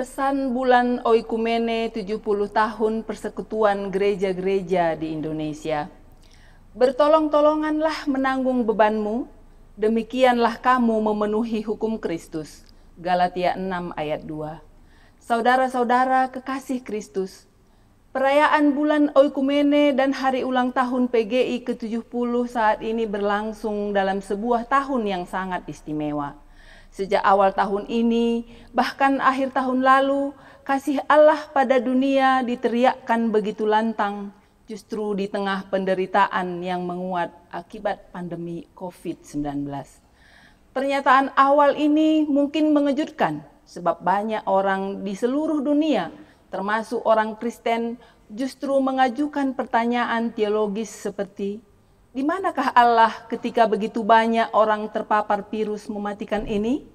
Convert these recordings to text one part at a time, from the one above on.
Pesan bulan Oikumene 70 tahun Persekutuan Gereja-Gereja di Indonesia. Bertolong-tolonganlah menanggung bebanmu, demikianlah kamu memenuhi hukum Kristus. Galatia 6 ayat 2. Saudara-saudara kekasih Kristus, perayaan bulan Oikumene dan hari ulang tahun PGI ke-70 saat ini berlangsung dalam sebuah tahun yang sangat istimewa. Sejak awal tahun ini, bahkan akhir tahun lalu, kasih Allah pada dunia diteriakkan begitu lantang, justru di tengah penderitaan yang menguat akibat pandemi COVID-19. Pernyataan awal ini mungkin mengejutkan, sebab banyak orang di seluruh dunia, termasuk orang Kristen, justru mengajukan pertanyaan teologis seperti, di manakah Allah ketika begitu banyak orang terpapar virus mematikan ini?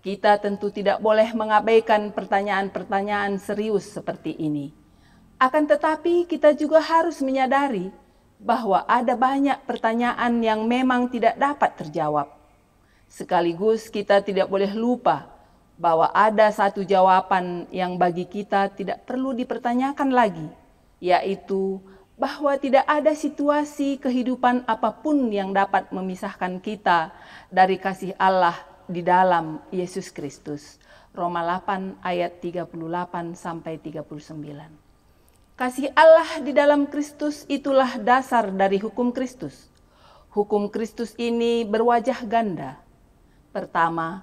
Kita tentu tidak boleh mengabaikan pertanyaan-pertanyaan serius seperti ini. Akan tetapi kita juga harus menyadari bahwa ada banyak pertanyaan yang memang tidak dapat terjawab. Sekaligus kita tidak boleh lupa bahwa ada satu jawaban yang bagi kita tidak perlu dipertanyakan lagi, yaitu bahwa tidak ada situasi kehidupan apapun yang dapat memisahkan kita dari kasih Allah di dalam Yesus Kristus. Roma 8 ayat 38 sampai 39. Kasih Allah di dalam Kristus itulah dasar dari hukum Kristus. Hukum Kristus ini berwajah ganda. Pertama,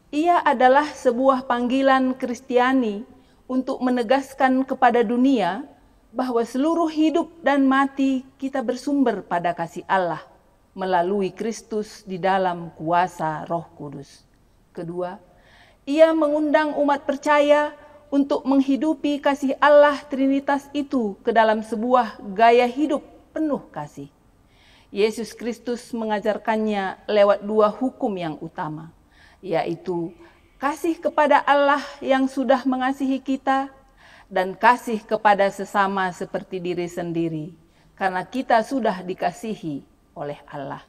ia adalah sebuah panggilan Kristiani untuk menegaskan kepada dunia bahwa seluruh hidup dan mati kita bersumber pada kasih Allah melalui Kristus di dalam kuasa Roh Kudus. Kedua, ia mengundang umat percaya untuk menghidupi kasih Allah Trinitas itu ke dalam sebuah gaya hidup penuh kasih. Yesus Kristus mengajarkannya lewat dua hukum yang utama, yaitu kasih kepada Allah yang sudah mengasihi kita dan kasih kepada sesama seperti diri sendiri, karena kita sudah dikasihi oleh Allah.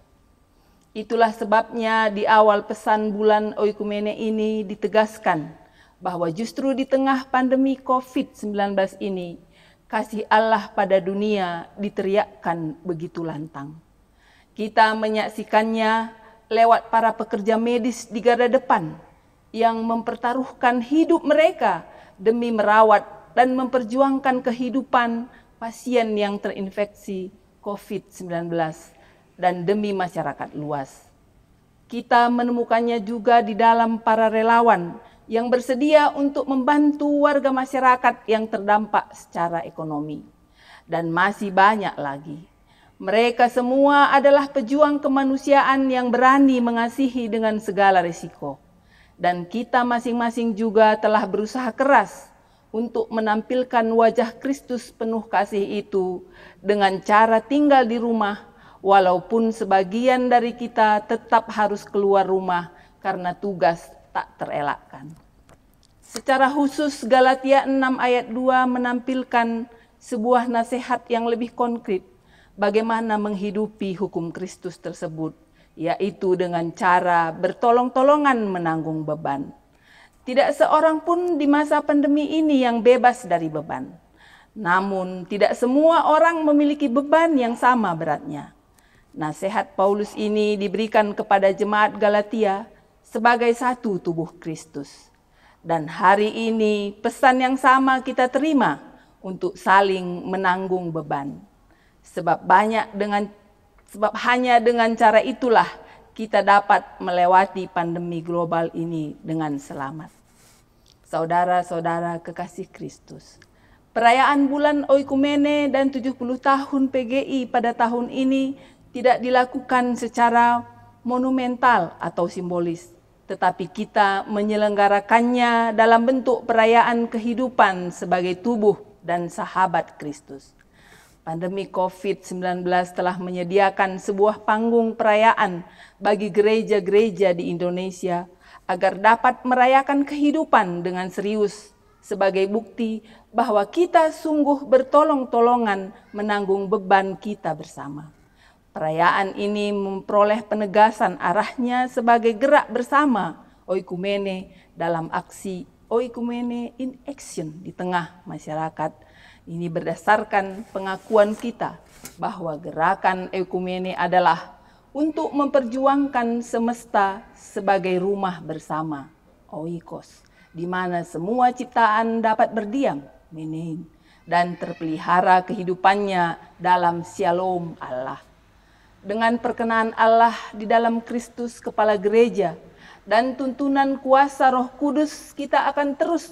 Itulah sebabnya di awal pesan bulan Oikumene ini ditegaskan bahwa justru di tengah pandemi COVID-19 ini, kasih Allah pada dunia diteriakkan begitu lantang. Kita menyaksikannya lewat para pekerja medis di garda depan yang mempertaruhkan hidup mereka demi merawat dan memperjuangkan kehidupan pasien yang terinfeksi COVID-19 dan demi masyarakat luas. Kita menemukannya juga di dalam para relawan yang bersedia untuk membantu warga masyarakat yang terdampak secara ekonomi. Dan masih banyak lagi. Mereka semua adalah pejuang kemanusiaan yang berani mengasihi dengan segala risiko. Dan kita masing-masing juga telah berusaha keras untuk menampilkan wajah Kristus penuh kasih itu dengan cara tinggal di rumah, walaupun sebagian dari kita tetap harus keluar rumah karena tugas tak terelakkan. Secara khusus Galatia 6 ayat 2 menampilkan sebuah nasihat yang lebih konkret bagaimana menghidupi hukum Kristus tersebut, yaitu dengan cara bertolong-tolongan menanggung beban. Tidak seorang pun di masa pandemi ini yang bebas dari beban. Namun tidak semua orang memiliki beban yang sama beratnya. Nasihat Paulus ini diberikan kepada jemaat Galatia sebagai satu tubuh Kristus. Dan hari ini pesan yang sama kita terima untuk saling menanggung beban. Sebab hanya dengan cara itulah kita dapat melewati pandemi global ini dengan selamat. Saudara-saudara kekasih Kristus, perayaan bulan Oikumene dan 70 tahun PGI pada tahun ini tidak dilakukan secara monumental atau simbolis, tetapi kita menyelenggarakannya dalam bentuk perayaan kehidupan sebagai tubuh dan sahabat Kristus. Pandemi COVID-19 telah menyediakan sebuah panggung perayaan bagi gereja-gereja di Indonesia agar dapat merayakan kehidupan dengan serius sebagai bukti bahwa kita sungguh bertolong-tolongan menanggung beban kita bersama. Perayaan ini memperoleh penegasan arahnya sebagai gerak bersama Oikumene dalam aksi Oikumene in Action di tengah masyarakat. Ini berdasarkan pengakuan kita bahwa gerakan Oikumene adalah untuk memperjuangkan semesta sebagai rumah bersama, Oikos, di mana semua ciptaan dapat berdiam, Menein, dan terpelihara kehidupannya dalam Shalom Allah. Dengan perkenan Allah di dalam Kristus Kepala Gereja dan tuntunan kuasa Roh Kudus, kita akan terus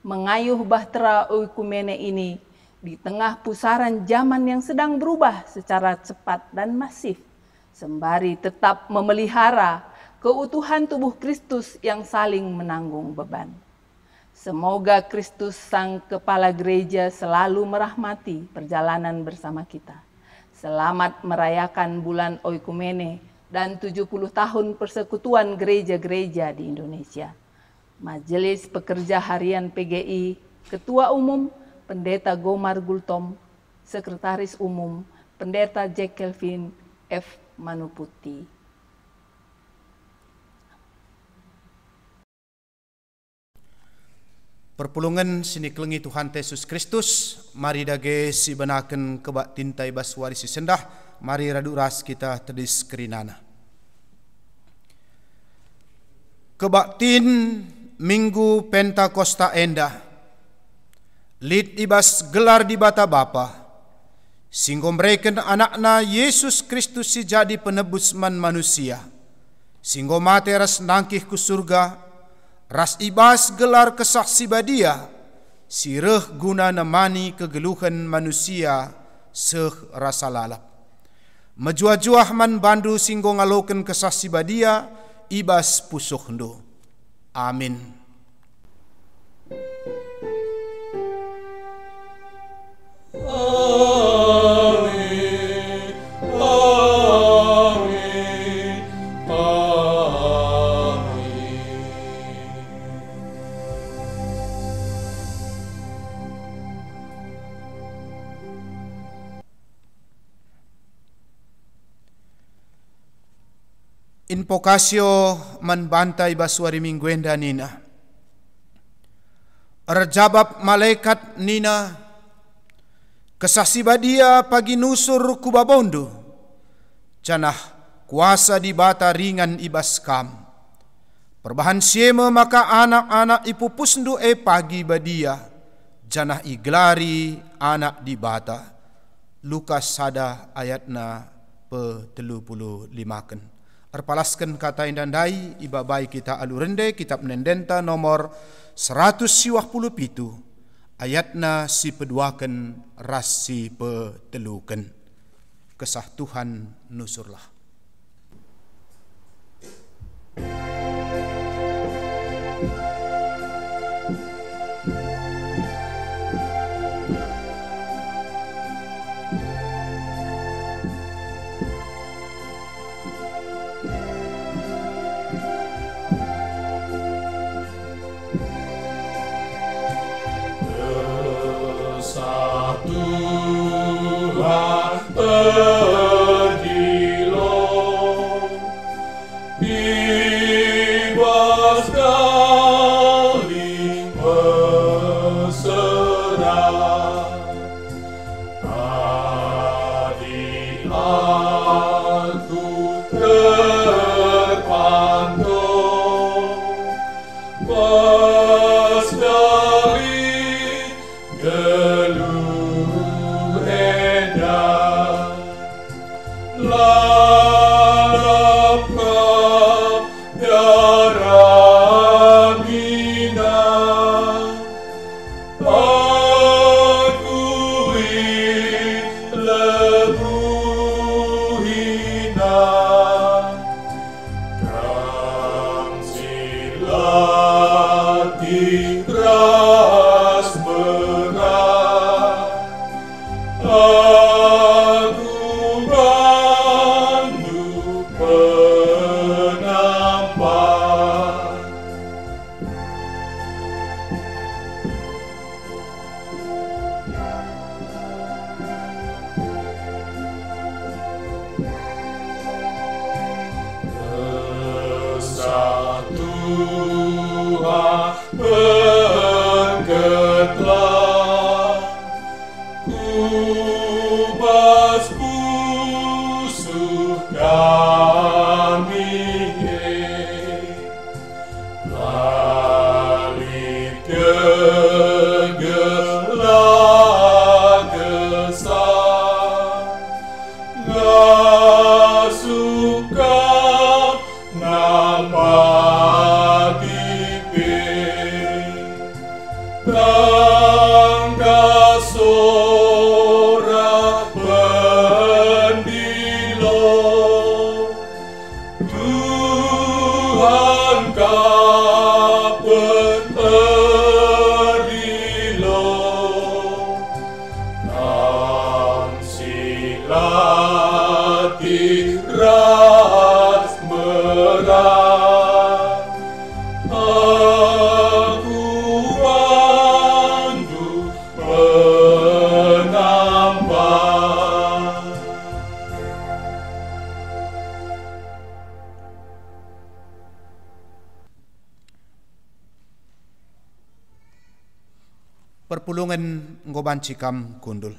mengayuh bahtera Oikumene ini di tengah pusaran zaman yang sedang berubah secara cepat dan masif, sembari tetap memelihara keutuhan tubuh Kristus yang saling menanggung beban. Semoga Kristus Sang Kepala Gereja selalu merahmati perjalanan bersama kita. Selamat merayakan bulan Oikumene dan 70 tahun persekutuan gereja-gereja di Indonesia. Majelis Pekerja Harian PGI, Ketua Umum Pendeta Gomar Gultom, Sekretaris Umum Pendeta Jack Kelvin F. Manuputi. Perpulungan sini kelengi Tuhan Yesus Kristus, mari dage si benaken kebak tintai baswari si sendah, mari radu ras kita tedis kerinana. Kebak tin Minggu Pentakosta endah, lid ibas gelar di bata Bapa, singgo mereken anakna Yesus Kristus si jadi penebus man manusia, singgo mate ras nangkih ku surga, ras ibas gelar kesaksi badia, sireh guna nemani kegeluhan manusia seh rasa lalap. Mejuah-juah man bandu singgo ngaloken kesaksi badia, ibas pusuh ndo. Amin. Invokasio manbantai baswari mingguenda nina. Rejabab malaikat nina, kesasi badia pagi nusur kubabondo, canah kuasa di bata ringan ibas kam. Perbahan siema maka anak-anak ipupusndu pagi badia, janah iglari anak di bata. Lukas sada ayatna pe-35. Erpalaskan kata indandai ibabai kita alurende kitab nendenta nomor 127 ayatna si peduaken ras si peteluken. Kesah Tuhan nusurlah. perpulungan ngobanci kam kundul.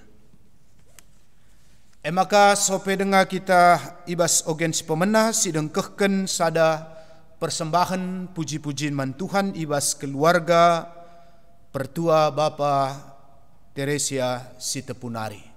Maka sope dengar kita ibas ogen si pemenah sidengkehken sada persembahan puji-pujian man Tuhan ibas keluarga pertua Bapa Teresia Sitepunari.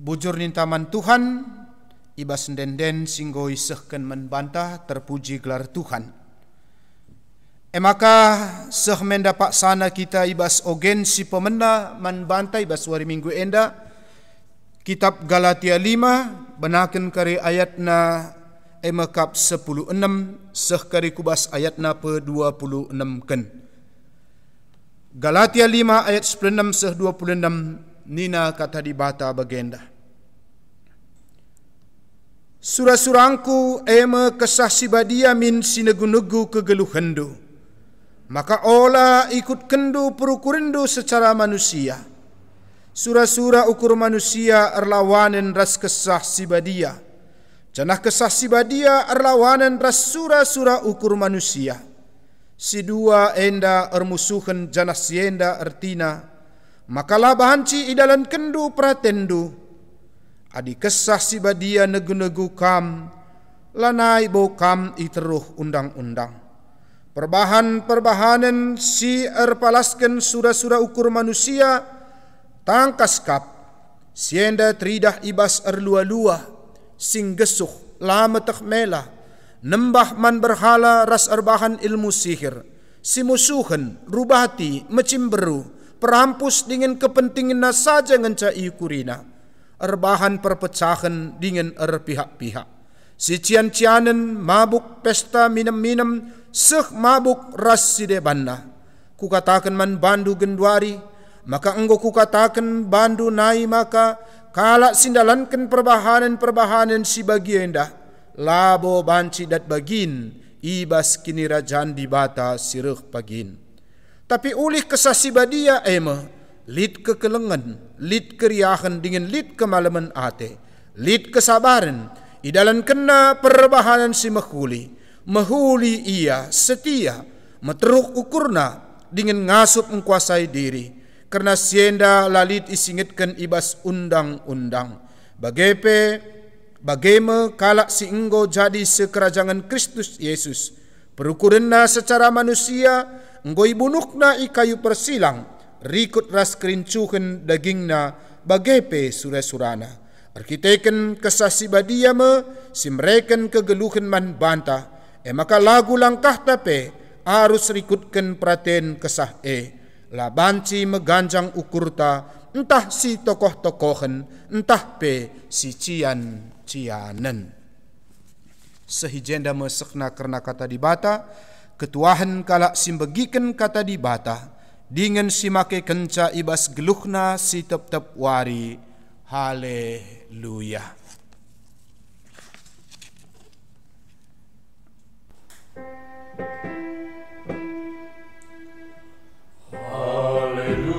Bujur nintaman Tuhan, ibas denden singgo isehken membantah terpuji gelar Tuhan. Maka seh mendapat sana kita ibas ogen si pemena membantah ibas wari minggu enda. Kitab Galatia 5 benaken kari ayatna emakap 10:6 seh kari kubas ayatna pe-26 ken. Galatia 5 ayat 16 seh 26 nina kata dibata bagenda. Surah-surangku ema kesah sibadia min sinegu-negu kegeluhendu. Maka olah ikut kendu perukurindu secara manusia. Surah-surah ukur manusia erlawanan ras kesah sibadia. Janah kesah sibadia erlawanan ras surah-surah ukur manusia. Si dua enda ermusuhan janah sienda ertina. Makalah bahanci idalan kendu pratendu. Adi kesah sibadia negu-negu kam, lanai bau kam iteruh undang-undang. Perbahanan si erpalaskan surah-surah ukur manusia, tangkas kap, sienda tridah ibas erlua-lua, sing gesuh, lama tekmela, nembah man berhala ras erbahan ilmu sihir, si musuhan, rubati, mecimberu, perampus dengan kepentingan saja ngenca iukurina. Erbahan perpecahan dengan pihak-pihak. Si cian-cianen mabuk pesta minum-minum seh mabuk ras sidebanna. Kukatakan man bandu gendwari, maka enggo kukatakan bandu nai maka kalak sindalankan perbahanan si bagienda. Labo banci dat bagin, ibas kini rajaan di bata sireh pagin. Tapi ulih kesasi badia ema, lid kekelengan, lid keriahan dengan lid kemalaman ate, lid kesabaran, idalan kena perbahanan si mahuli ia setia, meteruk ukurna dengan ngasup mengkuasai diri, karena sienda lalit isingitkan ibas undang-undang. Bagaimana kalak si enggo jadi sekerajangan Kristus Yesus, perukurenna secara manusia, enggo ibunukna i kayu persilang, rikut ras kerincuhan dagingna bagepe surah-surana. Arkiteken kesasi badia simreken kegeluhan man bantah, maka lagu langkah tape harus rikutkan praten kesah labanci meganjang ukurta, entah si tokoh-tokohan, entah pe si cian-cianen. Sehijenda mesekna karena kata dibata, ketuahan kalak simbegiken kata dibata, dengan si make kenca ibas geluhna si tep-tep wari. Haleluya. Haleluya.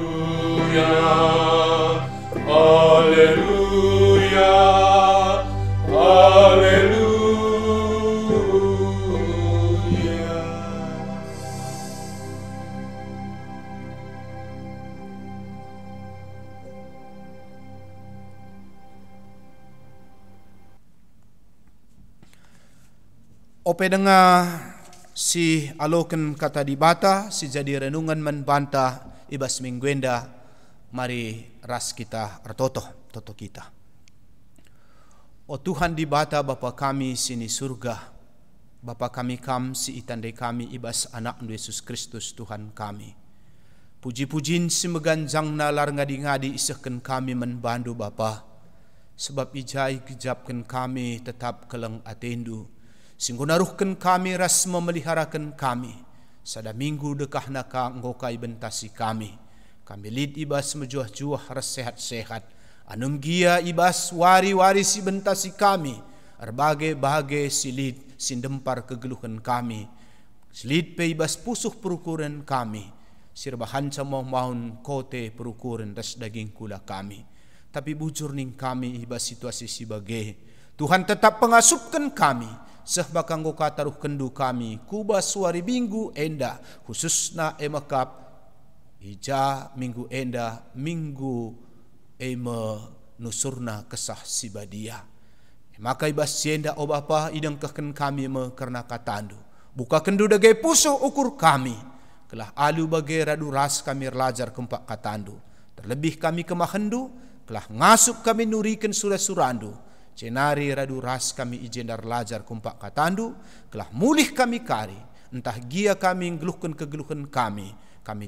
Haleluya. Haleluya. Ope dengar si aloken kata dibata, si jadi renungan menbantah ibas mingguenda, mari ras kita ertoto kita. O Tuhan dibata Bapa kami sini surga, Bapa kami kam si itandai kami ibas anak Yesus Kristus Tuhan kami. Puji-pujin si meganjang nalar ngadi-ngadi isahkan kami menbandu Bapa, sebab ijai gejapkan kami tetap keleng atendu. Singgo naruhkan kami ras memeliharakan kami. Sada minggu dekah naka engkau kai bentasi kami. Kami lid ibas mejuah-juah ras sehat-sehat. Anum gia ibas wari-wari si bentasi kami. Erbagai-bagai si lid sindempar kegeluhan kami. Silid pe ibas pusuh perukuran kami. Sirbahan sama maun kote perukuran ras daging kula kami. Tapi bujur ning kami ibas situasi si bagai. Tuhan tetap pengasupkan kami. Sehbakang go kataruh kendu kami kuba suari minggu enda khususna emakap ija minggu enda minggu nusurna kesah sibadia. Maka ibas sienda o Bapa idang keken kami karena katandu buka kendu dagai pusuh ukur kami kelah alu bagai radu ras kami lajar kempak katandu terlebih kami kemahendu kelah ngasup kami nurikan surah-surandu. Cenari radu ras kami ijendar lajar kumpak katandu, kelah mulih kami kari, entah gia kami ngeluhkan kegeluhan kami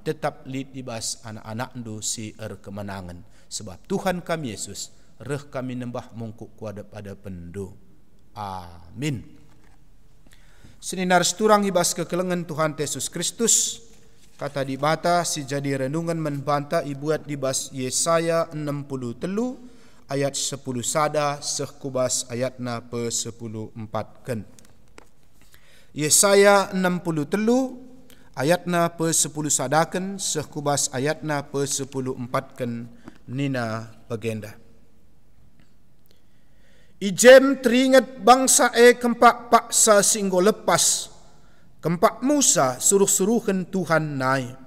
tetap lid ibas anak-anak ndu si kemenangan. Sebab Tuhan kami Yesus, reh kami nembah mungkuk kuada pada pendu. Amin. Seninar seturang ibas kekelengan Tuhan Yesus Kristus, kata dibata si jadi renungan menbantah ibuat dibas Yesaya 63, ayat 10 sada sekubas ayatna pe 10 empatkan. Yesaya 63 ayatna pe 10 sadakan sekubas ayatna pe 10 empatkan nina bagenda. Ijem teringat bangsa kempak paksa singgo lepas, kempak Musa suruh-suruhkan Tuhan naik.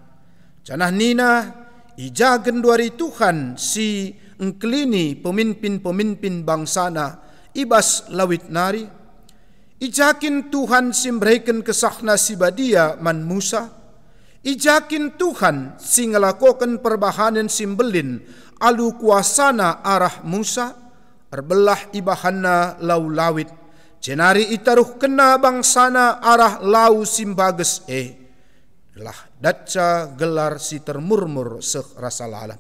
Canah nina ija genduari Tuhan si engkelini pemimpin-pemimpin bangsana ibas lawit nari. Ijakin Tuhan si mereken kesahna si badia man Musa. Ijakin Tuhan si ngelakokan perbahanan simbelin alu kuasana arah Musa. Erbelah ibahana lau lawit. Jenari itaruh kena bangsana arah lau simbages lah datca gelar si termurmur rasa lala.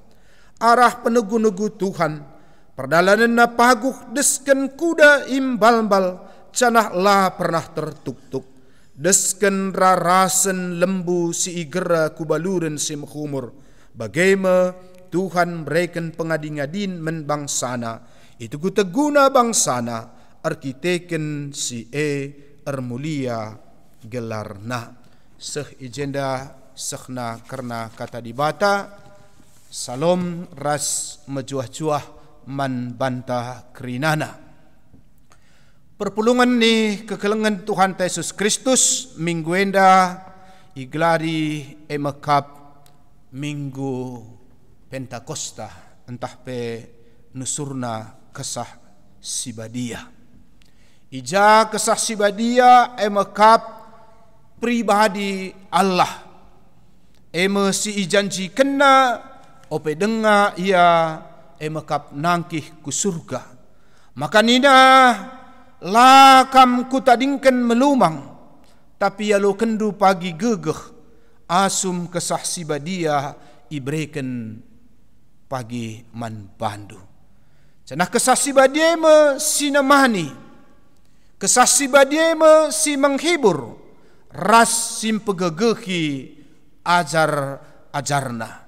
Arah penegu-negu Tuhan. Perdalanan na paguh desken kuda imbal-bal. Canah lah pernah tertuk-tuk. Desken rarasen lembu si igera kubaluren si mehumur. Bagaimana Tuhan mereken pengadin-adin men bangsana. Itu ku teguna bangsana, arkiteken si ermulia gelarna. Seh ijenda sehna karena kata dibata, salom ras mejuah-juah man bantah kerinana. Perpulungan ni kekelengan Tuhan Yesus Kristus minggu enda iglari emakap minggu Pentakosta entah pe nusurna kesah sibadia. Ija kesah sibadia emakap pribadi Allah. Ema si ijanji kena ope denga ia emakap nangkih ku surga. Maka nina lakam kutadingkan melumang. Tapi yalo kendu pagi gegeh asum kesah sibadia ibreken pagi man bandu. Canah kesasi badiema si namani, kesasi badiema si menghibur, ras sim pegegehi ajar-ajarna.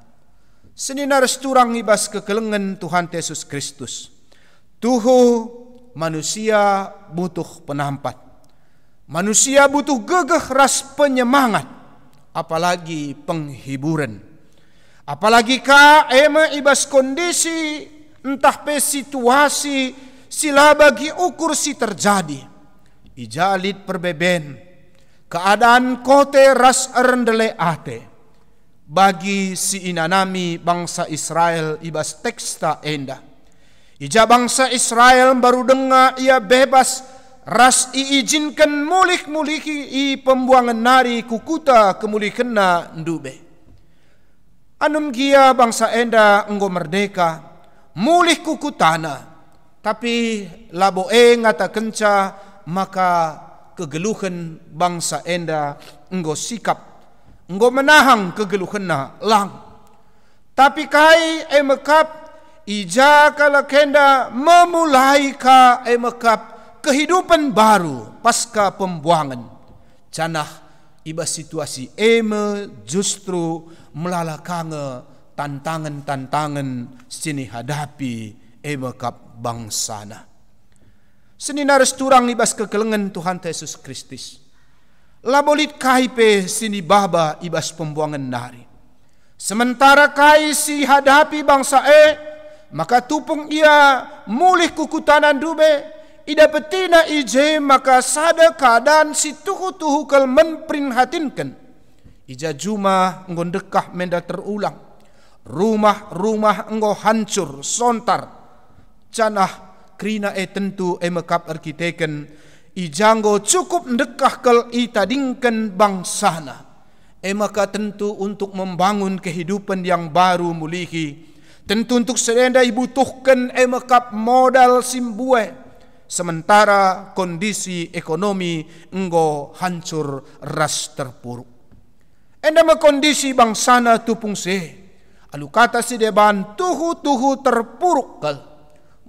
Senina resturang ibas kekelengan Tuhan Yesus Kristus. Tuhu manusia butuh penampat. Manusia butuh gegeh ras penyemangat, apalagi penghiburan. Apalagi ka ema ibas kondisi entah pe situasi sila bagi ukur si terjadi. Ijalit perbeben keadaan kote ras erendele ate. Bagi si inanami bangsa Israel ibas teksta enda. Ija bangsa Israel baru dengar ia bebas ras iizinkan mulih-mulihi i pembuangan nari kukuta kemulihkena ndube. Anum gia bangsa enda enggo merdeka. Mulih kuku tanah, tapi labo ngata kenca maka kegeluhan bangsa enda enggo sikap, enggo menahang kegeluhan na lang. Tapi kai emakap ija kala kenda memulai ka emakap kehidupan baru pasca pembuangan. Canah iba situasi justru melalakanga tantangan-tantangan sini hadapi emakap bangsana. Senina resturang ibas kekelengan Tuhan Yesus Kristus. Labolit kaipe sini baba ibas pembuangan nari. Sementara kai si hadapi bangsa maka tupung ia mulih kukutanan dube. Ida petina ije maka sada keadaan si tuhu-tuhu kal menprinhatinkan. Ija juma ngondekah menda terulang. Rumah-rumah enggo hancur, sontar. Canah krina tentu mekap arkiteken. Ijanggo cukup ndekah kel itadingkan bangsana. Maka tentu untuk membangun kehidupan yang baru mulihi. Tentu untuk sedenda dibutuhkan mekap modal simbue. Sementara kondisi ekonomi enggo hancur ras terpuruk. Endama kondisi bangsana tupung se. Alu kata si deban tuhu-tuhu terpuruk kal.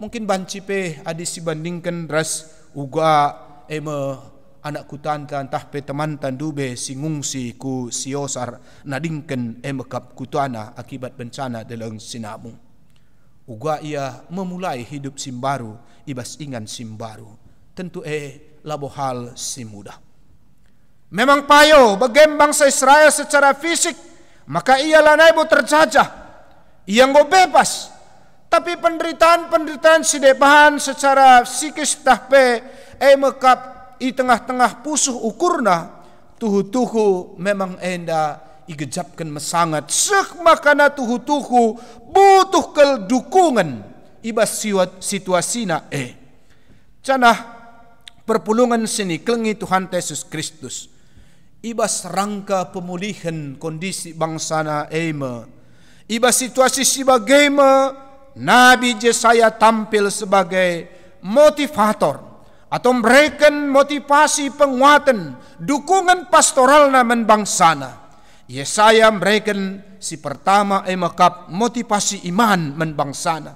Mungkin bancipe adis dibandingkan ras uga anak kutantan tah pe teman tandube singungsi ku siosar nadingken emekap kutuana akibat bencana dalam sinabung. uga ia memulai hidup simbaru, ibas ingan simbaru. Tentu labo hal si mudah. Memang payo bagem bangsa Israel secara fisik, maka ia lanai bo terjajah, ia ngo bebas. Tapi penderitaan si depahan secara psikis tahpe mekap i tengah-tengah pusuh ukurna, tuhu-tuhu memang enda igejapkan mesangat sek makana tuhu-tuhu butuh kedukungan ibas situasina canah perpulungan sini kelengi Tuhan Yesus Kristus ibas rangka pemulihan kondisi bangsana ibas situasi si bagaimana Nabi Yesaya tampil sebagai motivator atau memberikan motivasi penguatan dukungan pastoral naman bangsana. Yesaya memberikan si pertama makap motivasi iman men bangsana.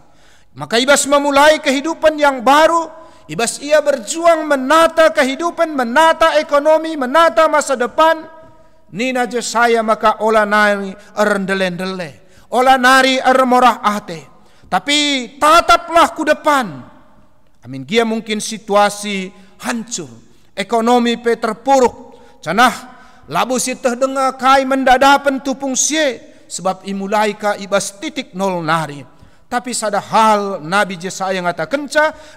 Maka ibas memulai kehidupan yang baru, ibas ia berjuang menata kehidupan, menata ekonomi, menata masa depan. Nina Yesaya maka olah nari erendele-ndele, olah nari ermorah ate. Tapi tataplah ku depan. Amin gia mungkin situasi hancur, ekonomi pe terpuruk. Canah labu si terdengar kai mendadapan tupung sie sebab imulai ka ibas titik nol nari. Tapi sada hal Nabi Yesaya ngatakan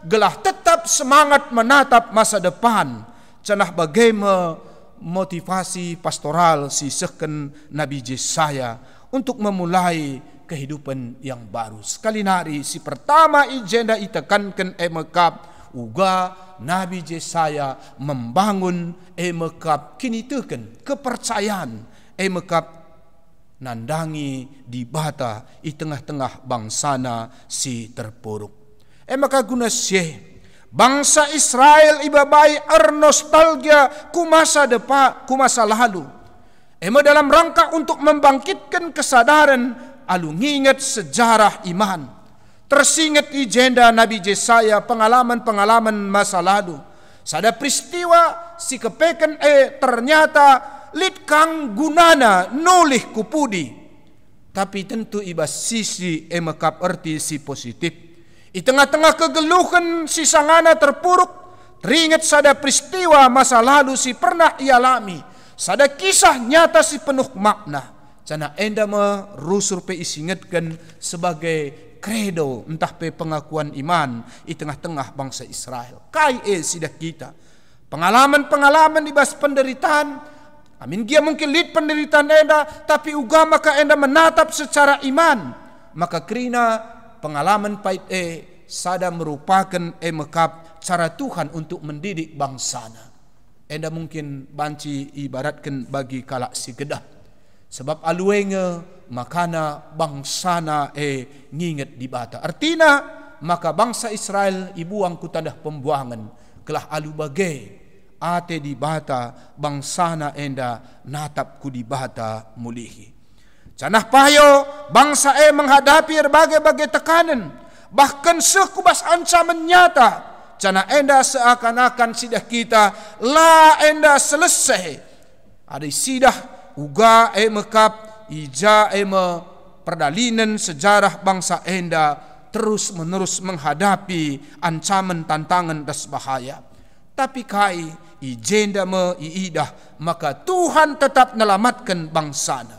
gelah tetap semangat menatap masa depan. Canah bagaimana motivasi pastoral si seken Nabi Yesaya untuk memulai kehidupan yang baru. Sekali nari si pertama agenda itekankan mekap uga Nabi Yesaya membangun mekap kini teken kepercayaan mekap nandangi di bata di tengah-tengah bangsana si terpuruk. Maka guna syeh bangsa Israel ibabai nostalgia ku masa depan, ku masa lalu. Dalam rangka untuk membangkitkan kesadaran alu nginget sejarah iman. Tersingat agenda Nabi Yesaya pengalaman-pengalaman masa lalu. Sada peristiwa si kepekan ternyata lit kang gunana nolih kupudi. Tapi tentu ibas sisi mekap erti si positif. Di tengah-tengah kegeluhan si sangana terpuruk, teringat sada peristiwa masa lalu si pernah ialami. Sada kisah nyata si penuh makna. Cana enda merusur pe isingatkan sebagai kredo entah pe pengakuan iman di tengah-tengah bangsa Israel. Kai sidah kita. Pengalaman-pengalaman di bas penderitaan. Amin dia mungkin lid penderitaan enda, tapi uga maka enda menatap secara iman. Maka kerina pengalaman pahit sada merupakan mekap cara Tuhan untuk mendidik bangsana. Enda mungkin banci ibaratkan bagi kalak si gedah. Sebab aluenge makana bangsana nginget di bata. Artina maka bangsa Israel ibuang ku tandah pembuangan kelah alu bagai ate di bata bangsana enda natap ku di bata mulihi. Canah payo bangsa menghadapi berbagai tekanan bahkan sekubas ancaman nyata. Canah enda seakan-akan sidah kita la enda selesai. Ada sidah uga mekap ija perdalinan sejarah bangsa enda terus menerus menghadapi ancaman tantangan dan bahaya. Tapi kai ijenda iidah maka Tuhan tetap nelamatkan bangsana.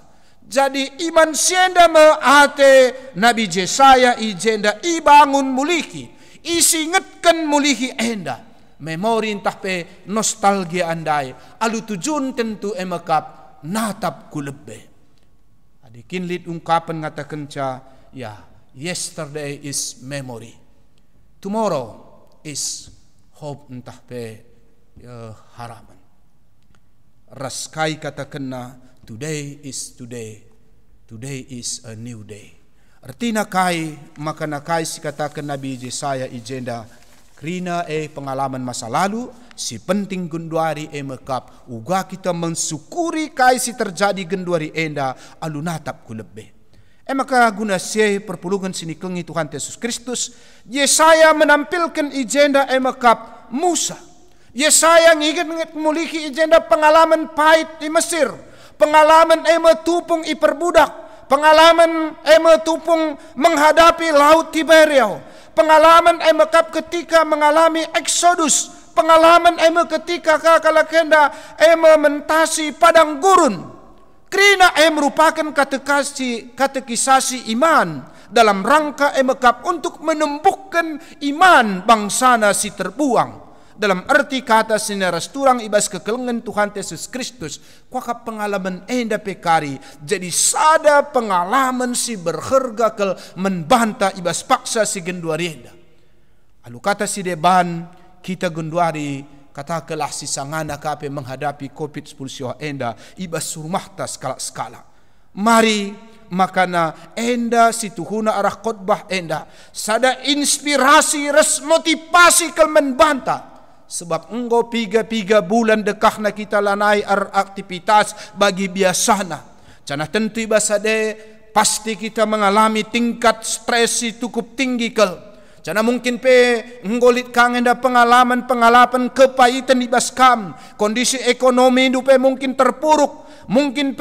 Jadi iman sienda ate Nabi Yesaya ijenda ibangun mulihi, isingetkan mulihi enda. Memori entah pe nostalgia andai alu tujun tentu mekap natap ku lebih. Adikin lid ungkapan ngatakan ya yesterday is memory, tomorrow is hope entah pe harapan. Raskai katakan today is today, today is a new day. Artinya kai maka nakai si katakan Nabi Yesaya agenda krina pengalaman masa lalu si penting genduari mekap uga kita mensyukuri kai si terjadi genduari enda alu natap ku lebih. Maka guna si perpulungan sini kelengi Tuhan Yesus Kristus Yesaya menampilkan agenda mekap Musa. Yesaya ngigit mulihi agenda pengalaman pahit di Mesir, pengalaman tupung iperbudak, Pengalaman tupung menghadapi laut Tiberias. Pengalaman kap ketika mengalami Exodus. Pengalaman ketika kalakenda mentasi padang gurun. Kerana merupakan katekisasi iman dalam rangka kap untuk menumbuhkan iman bangsana si terbuang. Dalam arti kata sinaras turang ibas kekelengan Tuhan Yesus Kristus. Kuakap pengalaman enda pekari. Jadi sada pengalaman si berharga kel membantah ibas paksa si genduari enda. Alu kata si deban kita genduari katakanlah si sangana kape menghadapi COVID-19 enda ibas surmahta skala-skala. Mari makana enda si tuhuna arah khotbah enda sada inspirasi res motivasi kel membantah. Sebab engkau 3 bulan dekahna kita lanai aktivitas bagi biasana. Cana tentu ibasade pasti kita mengalami tingkat stres cukup tinggi kel. Cana mungkin nggolit kangen da pengalaman kepahitan ibas kam. Kondisi ekonomi dupe mungkin terpuruk. Mungkin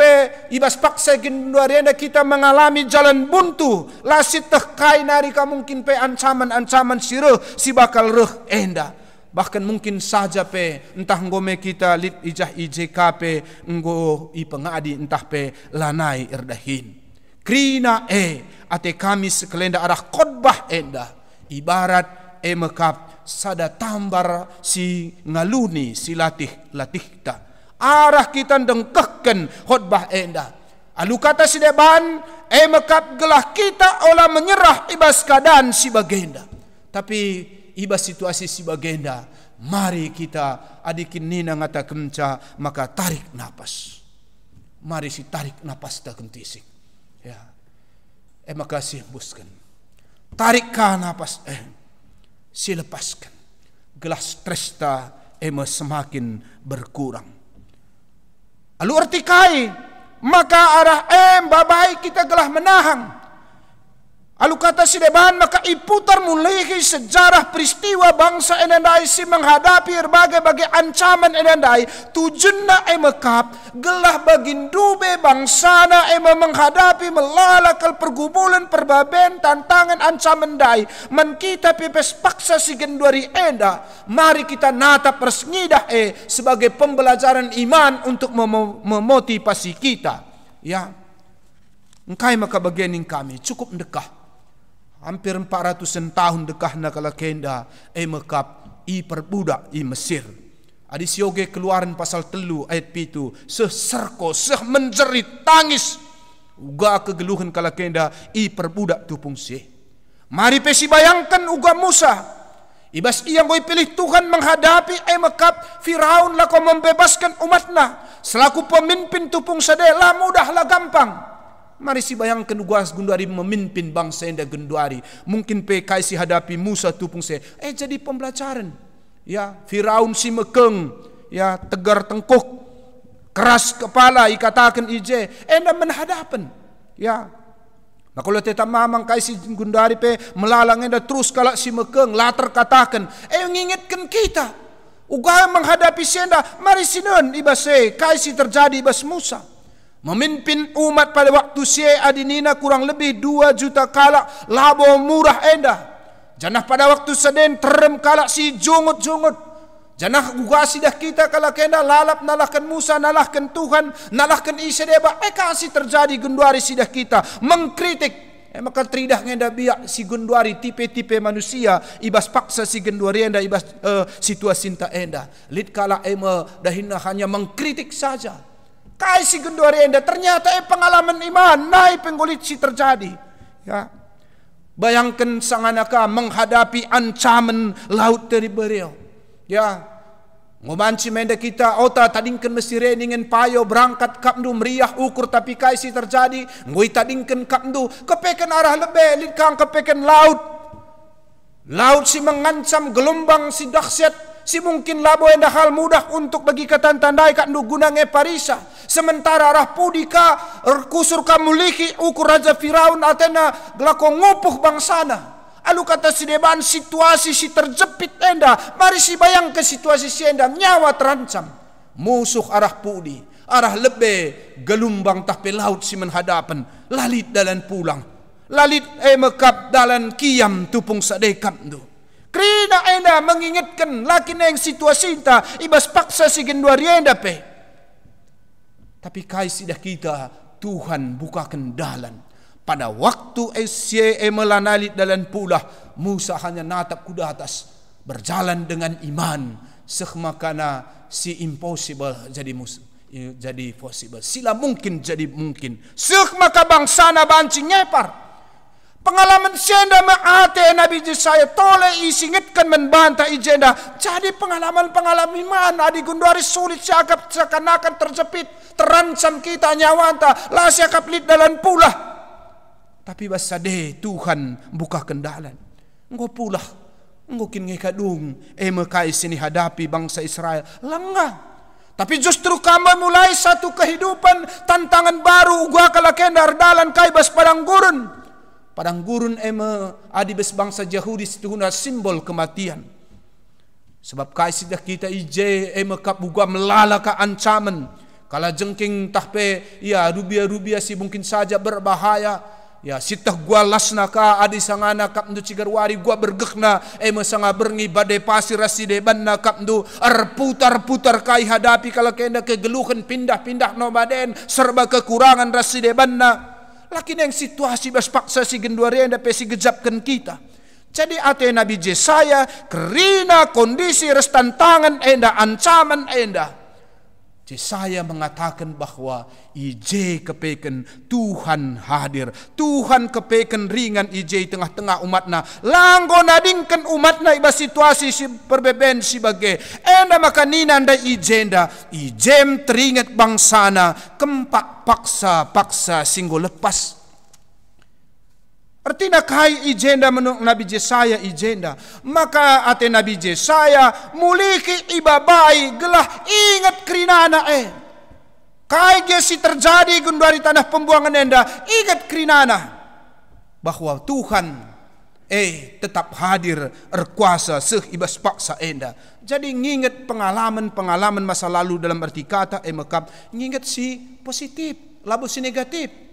ibas paksa genduarianda kita mengalami jalan buntu. Lasit tehkai narika mungkin ancaman sireh si bakal reh enda. Bahkan mungkin saja entah ngome kita lit ijah IJK nggo pengadi entah lanai erdahin. Krina ate kami sekelenda arah khotbah enda ibarat mekap sada tambar si ngaluni si latih ta. Arah kita dengkehken khotbah enda. Alu kata si deban mekap gelah kita olah menyerah ibas keadaan si bagenda. Tapi ibas situasi si bagenda, mari kita adikin nina ngata kemca maka tarik napas. Mari si tarik napas tak kentisik. Ya, makasih buskan. Tarikkah napas si lepaskan. Gelas stres ta semakin berkurang. Alu artikai maka arah babai kita gelah menahang. Alu kata si deban maka iputar mulai sejarah peristiwa bangsa enandai si menghadapi berbagai ancaman enandai tujuanna mekap gelah bagindube bangsana menghadapi melalakal pergumulan perbaben tantangan ancaman dai man kita pepes paksa si genduari enda. Mari kita natap resngidah sebagai pembelajaran iman untuk memotivasi kita. Ya, engkai maka bagian kami cukup dekah. Hampir 400 tahun dekah nakala kenda mekap perbudak Mesir. Adi sioge keluaran pasal 3 ayat 7 seserko menjerit tangis uga kegeluhan kala kenda perbudak tupung si. Mari pesi bayangkan uga Musa ibas yang boy pilih Tuhan menghadapi mekap Firaun lah kau membebaskan umatnya selaku pemimpin tupung sade lah mudah lah gampang. Mari si bayangkan ugas genduari memimpin bangsa enda genduari. Mungkin si hadapi Musa tupung se. Jadi pembelajaran. Ya, Firaun si mekeng. Ya, tegar tengkuk. Keras kepala ikatakan ije. Enda menhadapan. Ya. Nah kalau tetap mamang si genduari melalang enda terus kalak si mekeng. Latar katakan. Mengingatkan kita. Uga menghadapi si enda. Mari sinon ibas si terjadi ibas Musa. Memimpin umat pada waktu sie adinina kurang lebih 2 juta kalak labo murah enda. Janah pada waktu seden terem kalak si jungut-jungut. Janah ugasi dah kita kalak enda lalap nalahkan Musa, nalahkan Tuhan, nalahkan Isa deba. Kasih terjadi genduari sidah kita mengkritik. Maka tridah ngenda biak si genduari tipe-tipe manusia ibas paksa si genduari enda ibas situasi inta enda. Lid kalak dahina hanya mengkritik saja. Si genduari enda ternyata pengalaman iman naik penggolit si terjadi. Ya. Bayangkan sanganaka menghadapi ancaman laut dari beliau. Ya. Ngomanci menda kita ota tadingkan mesire ningen payo berangkat kapndu meriah ukur tapi si terjadi ngoi tadingkan kapndu kepeken arah lebe likang kepeken laut. Laut si mengancam gelombang si dahsyat. Si mungkin labo enda hal mudah untuk bagi katan tandai kat nu gunange parisa. Sementara arah pudika kusur kamuliki ukur raja Firaun atena gelako ngupuh bangsana. Alu kata si deban situasi si terjepit enda. Mari si bayang ke situasi si enda nyawa terancam. Musuh arah pudi. arah lebih gelumbang tahpe laut si menhadapan lalit dalan pulang lalit mekap dalan kiam tupung sadekap tu krina enda mengingatkan laki neng situasi ta ibas paksa si genduari enda pe tapi kai sidah kita Tuhan bukakan dalan pada waktu melanalit dalan pulah Musa hanya natap kuda atas berjalan dengan iman sekmakana si impossible jadi possible sila mungkin jadi mungkin sekmaka bangsana bancing nyepar pengalaman senda maate Nabi Yesaya tole isingitkan membantah ijenda jadi pengalaman iman adi gunduari sulit siakap seakan-akan terjepit terancam kita nyawanta lah siakap lid dalan pulah tapi basade Tuhan buka kendalan engkau pulah engkau kini kadung mekai sini hadapi bangsa Israel lengah tapi justru kamu mulai satu kehidupan tantangan baru gua kalakendar dalan kaibas padang gurun adi bes bangsa Yahudi situhuna simbol kematian sebab kai sidah kita ije kap buga melala ka ancaman kala jengking tahpe ya rubia si mungkin saja berbahaya ya sitah gua lasna ka adi sangana kap ndu cigarwari gua bergekna sanga berngi badai pasir raside banna kap ndu putar kai hadapi kala kenda kegeluhan pindah nomaden serba kekurangan raside banna lakin yang situasi bas paksa si genduari enda pesi gejapkan kita jadi ate Nabi Yesaya kerina kondisi res tantangan enda ancaman enda Yesaya mengatakan bahwa ije kepeken Tuhan hadir. Tuhan kepeken ringan ije tengah-tengah umatna. Langgo nadingkan umatna iba situasi si perbeben sebagai enda maka ninanda ijenda. Ijem teringat bangsana kempak paksa singgo lepas. Artinya kai ijenda menurut Nabi Yesaya ijenda. Maka ate Nabi Yesaya muliki ibabai gelah ingat kerinana kai gesi terjadi gunduari tanah pembuangan enda ingat kerinana bahwa Tuhan tetap hadir erkuasa seh ibas paksa enda. Jadi nginget pengalaman masa lalu dalam arti kata mekap nginget si positif labu si negatif.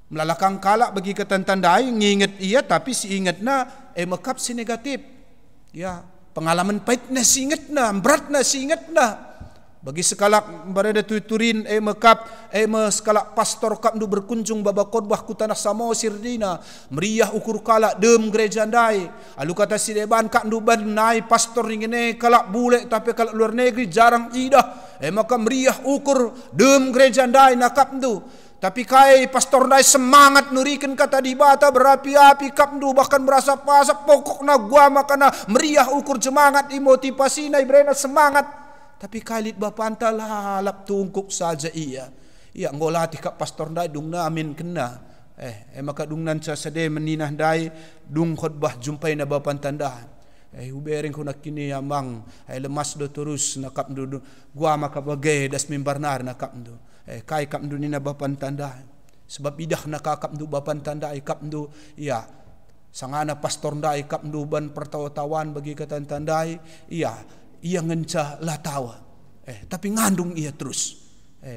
Melalakang kalak bagi ketentandai nginget iya tapi si ingatna mekap si negatif. Ya, pengalaman pahitna si ingatna, beratna si ingatna. Bagi sekalak berada tuturin mekap sekalak pastor kap ndu berkunjung baba khotbah ku tanah Samo Sirdina meriah ukur kalak dem gereja ndai. Alu kata si deban kak ndu ban nai pastor ngene kalak bule tapi kalak luar negeri jarang idah. Maka meriah ukur dem gereja ndai nakap ndu. Tapi kai pastor dai semangat nurikan kata di bata berapi-api kapndu bahkan berasa pasak pokokna gua makana meriah ukur semangat imotivasi na ibrena semangat. Tapi kalit bapanta lalap tungkuk saja iya. Iya ngolati kap pastor dai dung namin kena. Maka dung nanca sade meninah dai dung khotbah jumpai na bapanta dai. Ubereng ko nakini amang lemas do terus na kapndu gua maka bagai das mimbarnar na kapndu. Kai kapndu nina bapan tanda sebab idah na kakapndu bapan tanda kapndu iya sangana pastor ndai kapndu ban pertawa-tawan bagi katan tandai iya ngenca latawa tapi ngandung iya terus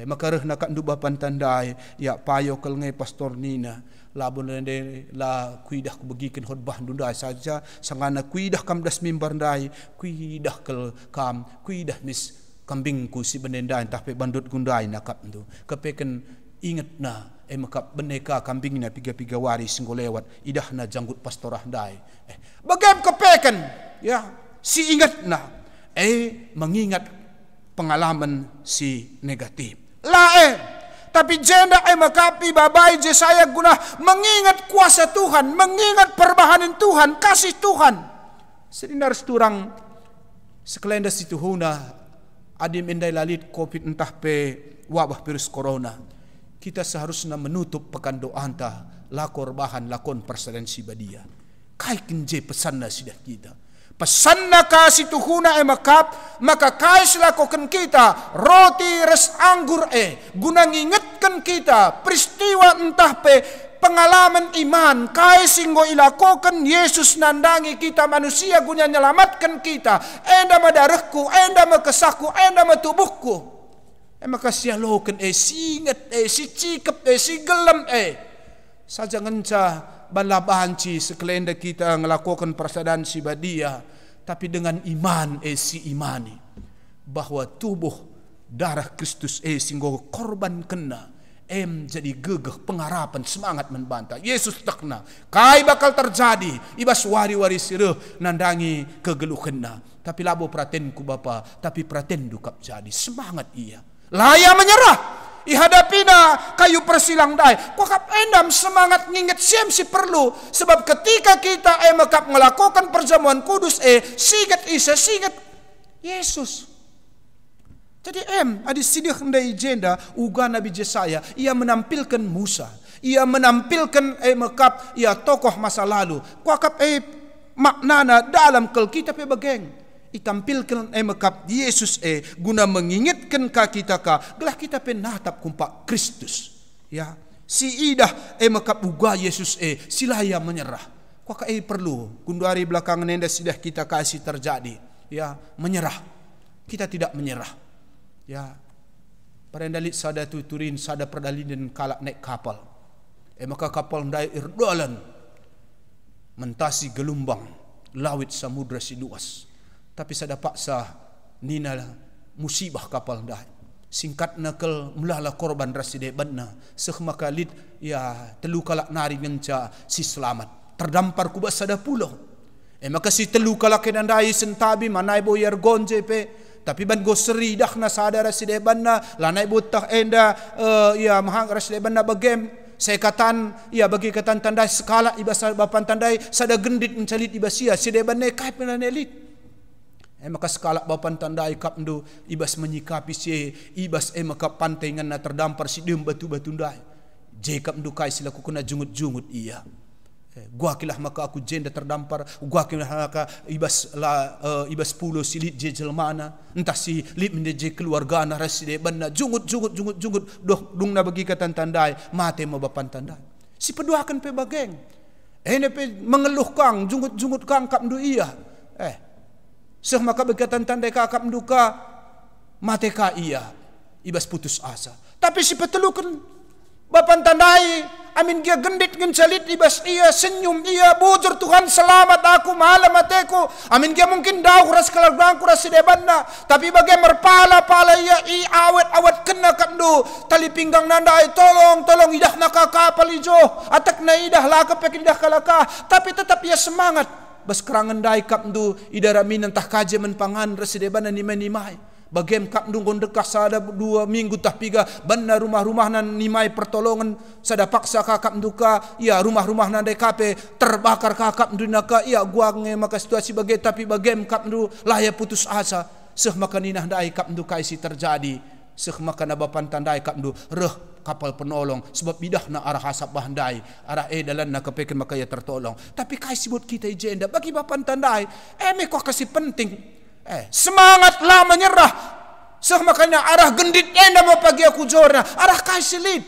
maka reh na kapndu bapan tandai iya payo kel ngai pastor nina labun lende la kuidah ku bagikan khotbah ndundai saja sangana kuidah kam das mimbar ndai kuidah kel kam kuidah mis kambingku si benendaan tapi bandut gundai nakap tu kepeken ingat na makap beneka kambingnya piga-piga waris singgo lewat idah na janggut pastorah dai bagam kepeken ya si ingat na mengingat pengalaman si negatif tapi jenda makapi babai Yesaya guna mengingat kuasa Tuhan mengingat perbahanan Tuhan kasih Tuhan sedindar seturang sekelenda situhuna adim endai lalit covid entah pe wabah virus corona kita seharusnya menutup pekan doa anta lakor bahan lakon perselensi badia kai kenje pesanna sidah kita pesanna kasih tuhuna makap maka kai selakokan kita roti res anggur guna ngingetkan kita peristiwa entah pe pengalaman iman kai singgo ilakokan Yesus nandangi kita manusia guna nyelamatkan kita enda madarahku enda makesahku enda matubuhku Maka sialoken singet si cikep si gelam saja ngenca balabahan ci sekelenda kita ngelakukan persadaan si badia, tapi dengan iman si imani bahwa tubuh darah Kristus singgo korban kena jadi gegeh pengharapan semangat membantah Yesus takna kai bakal terjadi ibas wari-wari sireuh nandangi kegeluhna, tapi labo pratenku Bapa, tapi praten dukap jadi semangat ia laya menyerah ihadapina kayu persilang dai kokap endam semangat nginget siam si perlu, sebab ketika kita mekap melakukan perjamuan kudus sigat Isa sigat Yesus. Jadi adi sidik ndai jenda uga Nabi Yesaya ia menampilkan Musa, ia menampilkan mekap ia tokoh masa lalu kokap maknana dalam Alkitab bageng itampilkan mekap Yesus guna mengingatkan kita gelah kita penatap kumpak Kristus ya si idah mekap uga Yesus silaya menyerah kok perlu kunduari belakangan nenda sidah kita kasih terjadi ya menyerah, kita tidak menyerah ya parendalit sada tuturin sada perdalin kalak naik kapal maka kapal ndai irdolan mentasi gelombang lawit samudra si luas, tapi sada paksa nina musibah kapal dah singkat nakal mulala korban raside banna sekmakalit ya telu kalak nari ngenca si selamat terdampar kubas sada pulau maka si telu kalak kenandai sentabi manai boyar gonje tapi ban go seri dah na sada raside banna lanai butah enda ya mahang raside banna bagem saya katan ya bagi katan tandai skala ibas bapan tandai sada gendit mencalit ibasia side banne kai penanelit maka skala bapan tandai kapndo ibas menyikapi si ibas maka pantai ngana terdampar si dem batu-batu ndai je kapndo kai silaku kena jungut-jungut iya gua kilah maka aku jenda terdampar gua kilah maka ibas pulo silit je jelmana entah si lit menje keluarga na raside banna jungut doh dung na bagi katan tandai mate ma bapan tandai si peduakan pe bageng pe mengeluh kang jungut kang kapndo iya seh maka berkatan tandai kakap duka mate ka iya ibas putus asa, tapi si petelukan bapan tandai amin dia gendit gencalit ibas iya senyum iya bujur Tuhan selamat aku malam mateku amin dia mungkin daw ras kelargangku ras sedebanna, tapi bagai merpala iya awet kena kapdu tali pinggang nandai tolong idah naka kapal ijo atak na idah laka pekin idah kalaka, tapi tetap ia semangat bas kerangan dai kapdu idara minan tah kaje menpangan residebana nimai bagem kapdu gondekah sada 2 minggu tah piga banna rumah-rumah nan nimai pertolongan sada paksa kakap duka ya rumah-rumah nan DKP terbakar kakap dunaka ya gua nge maka situasi bagai, tapi bagem kapdu lah ya putus asa seh maka ninah dai kapdu kaisi terjadi seh maka nabapan tandai kapdu reh kapal penolong sebab bidah na arah hasap bahandai arah dalan na kepeken maka ya tertolong, tapi kasih buat kita jenda bagi bapan tandai kok kasih penting semangat lah menyerah seh makanya arah gendit enda mau pagi aku jorna arah kasih lid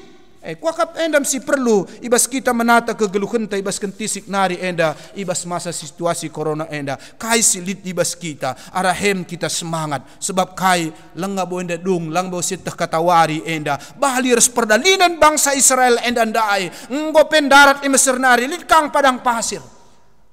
kuakap endam si perlu ibas kita menata kegeluhan ta ibas kentisik nari enda ibas masa situasi corona enda kai silit ibas kita arahem kita semangat sebab kai lenga bo enda dung lang bo sitah katawari enda bahalirs perdalinan bangsa Israel enda ndai nggo pendarat Mesir nari lit kang padang pasir